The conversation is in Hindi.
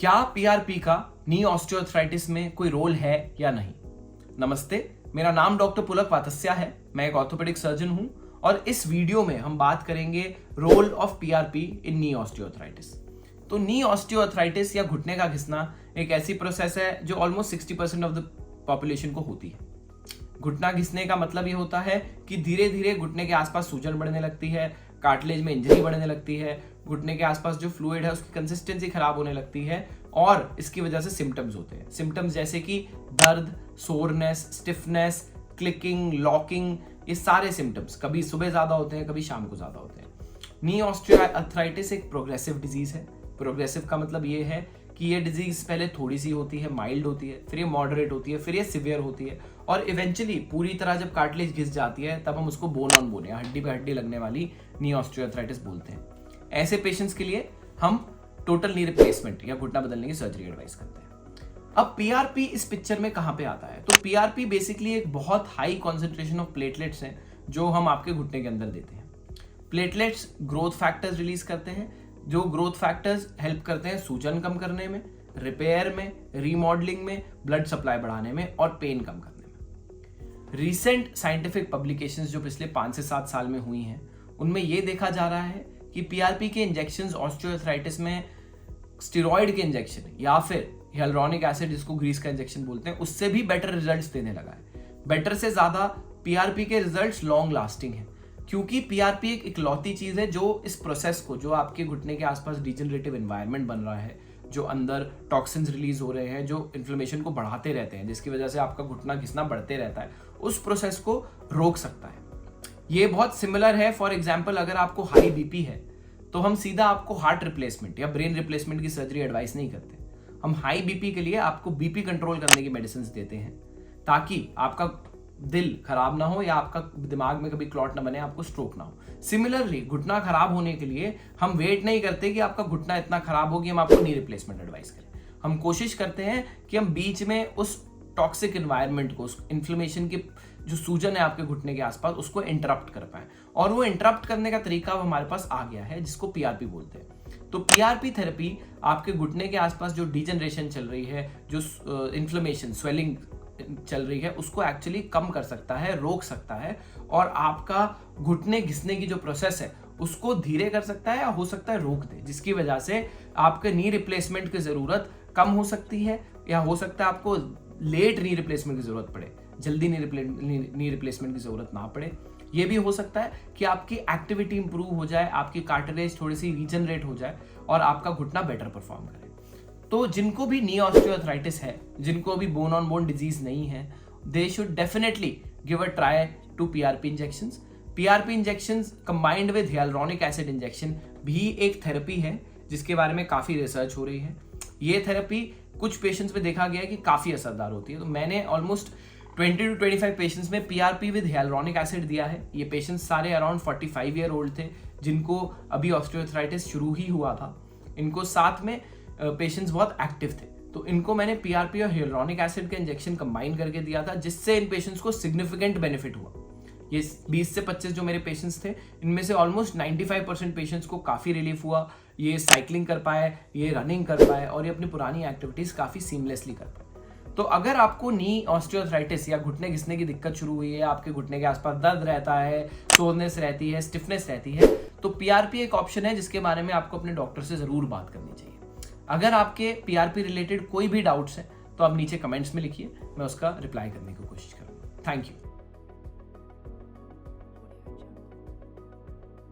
क्या पीआरपी का नी ऑस्टियोआर्थराइटिस में कोई रोल है या नहीं? नमस्ते, मेरा नाम डॉक्टर पुलक वातस्या है। मैं एक ऑर्थोपेडिक सर्जन हूं और इस वीडियो में हम बात करेंगे role of PRP in knee osteoarthritis. तो नी ऑस्टियोआर्थराइटिस या घुटने का घिसना एक ऐसी प्रोसेस है जो ऑलमोस्ट 60% ऑफ द पॉपुलेशन को होती है। घुटना घिसने का मतलब ये होता है कि धीरे धीरे घुटने के आसपास सूजन बढ़ने लगती है, कार्टिलेज में इंजरी बढ़ने लगती है, घुटने के आसपास जो फ्लूइड है उसकी कंसिस्टेंसी खराब होने लगती है और इसकी वजह से सिम्टम्स होते हैं। सिम्टम्स जैसे कि दर्द, सोरनेस, स्टिफनेस, क्लिकिंग, लॉकिंग, ये सारे सिम्टम्स कभी सुबह ज्यादा होते हैं, कभी शाम को ज्यादा होते हैं। नी ऑस्टियोआर्थराइटिस एक प्रोग्रेसिव डिजीज है। प्रोग्रेसिव का मतलब ये है कि ये डिजीज पहले थोड़ी सी होती है, माइल्ड होती है, फिर ये मॉडरेट होती है, फिर ये सिवियर होती है और इवेंचुअली पूरी तरह जब कार्टिलेज घिस जाती है तब हम उसको बोन ऑन बोन या हड्डी पे हड्डी लगने वाली नी ऑस्टियोआर्थराइटिस बोलते हैं। ऐसे पेशेंट्स के लिए हम टोटल नी रिप्लेसमेंट या घुटना बदलने की सर्जरी एडवाइस करते हैं। अब पीआरपी इस पिक्चर में कहां पे आता है? तो पीआरपी बेसिकली एक बहुत हाई कॉन्सेंट्रेशन ऑफ प्लेटलेट्स हैं जो हम आपके घुटने के अंदर देते हैं। प्लेटलेट्स ग्रोथ फैक्टर्स रिलीज करते हैं, जो ग्रोथ फैक्टर्स हेल्प करते हैं सूजन कम करने में, रिपेयर में, रीमॉडलिंग में, ब्लड सप्लाई बढ़ाने में और पेन कम करने में। रीसेंट साइंटिफिक पब्लिकेशंस जो पिछले 5 से 7 साल में हुई हैं उनमें यह देखा जा रहा है कि पीआरपी के इंजेक्शंस ऑस्टियोआर्थराइटिस में स्टेरॉइड के इंजेक्शन या फिर हियालुरोनिक एसिड जिसको ग्रीस का इंजेक्शन बोलते हैं उससे भी बेटर रिजल्ट्स देने लगा है। बेटर से ज्यादा पीआरपी के रिजल्ट्स लॉन्ग लास्टिंग है, क्योंकि पीआरपी एक इकलौती चीज है जो इस प्रोसेस को, जो आपके घुटने के आसपास डिजेनरेटिव एनवायरनमेंट बन रहा है, जो अंदर टॉक्सिन्स रिलीज हो रहे हैं जो इन्फ्लेमेशन को बढ़ाते रहते हैं जिसकी वजह से आपका घुटना घिसना बढ़ते रहता है, उस प्रोसेस को रोक सकता है। ये बहुत सिमिलर है। फॉर एग्जाम्पल, अगर आपको हाई बीपी है तो हम सीधा आपको हार्ट रिप्लेसमेंट या ब्रेन रिप्लेसमेंट की सर्जरी एडवाइस नहीं करते। हम हाई बीपी के लिए आपको बीपी कंट्रोल करने की मेडिसिन देते हैं ताकि आपका दिल खराब ना हो या आपका दिमाग में कभी क्लॉट ना बने, आपको स्ट्रोक ना हो। सिमिलरली घुटना खराब होने के लिए हम वेट नहीं करते कि आपका घुटना इतना खराब हो कि हम आपको नी रिप्लेसमेंट एडवाइस करें। हम कोशिश करते हैं कि हम बीच में उस टॉक्सिक एनवायरनमेंट को, उस इन्फ्लेमेशन की जो सूजन है आपके घुटने के आसपास, उसको इंटरप्ट कर पाए। और वो इंटरप्ट करने का तरीका हमारे पास आ गया है जिसको पीआरपी बोलते हैं। तो पीआरपी थेरेपी आपके घुटने के आसपास जो डिजेनरेशन चल रही है, जो इन्फ्लेमेशन, स्वेलिंग चल रही है, उसको एक्चुअली कम कर सकता है, रोक सकता है और आपका घुटने घिसने की जो प्रोसेस है उसको धीरे कर सकता है या हो सकता है रोक दे, जिसकी वजह से आपके नी रिप्लेसमेंट की जरूरत कम हो सकती है या हो सकता है आपको लेट नी रिप्लेसमेंट की जरूरत पड़े, जल्दी नी रिप्लेसमेंट की जरूरत ना पड़े। यह भी हो सकता है कि आपकी एक्टिविटी इंप्रूव हो जाए, आपकी कार्टिलेज थोड़ी सी रीजनरेट हो जाए और आपका घुटना बेटर परफॉर्म करे। तो जिनको भी नी ऑस्टियोआर्थराइटिस है, जिनको भी बोन ऑन बोन डिजीज नहीं है, they should definitely give a try to PRP injections. PRP injections combined with hyaluronic acid injection भी एक थेरेपी है जिसके बारे में काफी रिसर्च हो रही है। ये थेरेपी कुछ पेशेंट्स में देखा गया है कि काफी असरदार होती है। तो मैंने ऑलमोस्ट 20 to 25 पेशेंट्स में पीआरपी विद हियालुरोनिक एसिड दिया है। ये पेशेंट्स सारे अराउंड 45 ईयर ओल्ड थे जिनको अभी ऑस्टियोआर्थराइटिस शुरू ही हुआ था। इनको साथ में पेशेंट्स बहुत एक्टिव थे, तो इनको मैंने पीआरपी और हियालुरोनिक एसिड का इंजेक्शन कंबाइन करके दिया था, जिससे इन पेशेंट्स को सिग्निफिकेंट बेनिफिट हुआ। ये 20 से 25 जो मेरे पेशेंट्स थे, इनमें से ऑलमोस्ट 95% पेशेंट्स को काफी रिलीफ हुआ। ये साइकिलिंग कर पाए, ये रनिंग कर पाए और ये अपनी पुरानी एक्टिविटीज काफी सीमलेसली कर पाए। तो अगर आपको नी ऑस्टियोआर्थराइटिस या घुटने घिसने की दिक्कत शुरू हुई है, आपके घुटने के आसपास दर्द रहता है, सोरनेस रहती है, स्टिफनेस रहती है, तो पीआरपी एक ऑप्शन है जिसके बारे में आपको अपने डॉक्टर से जरूर बात करनी चाहिए। अगर आपके पीआरपी रिलेटेड कोई भी डाउट्स हैं तो आप नीचे कमेंट्स में लिखिए, मैं उसका रिप्लाई करने की कोशिश करूंगा। Thank you.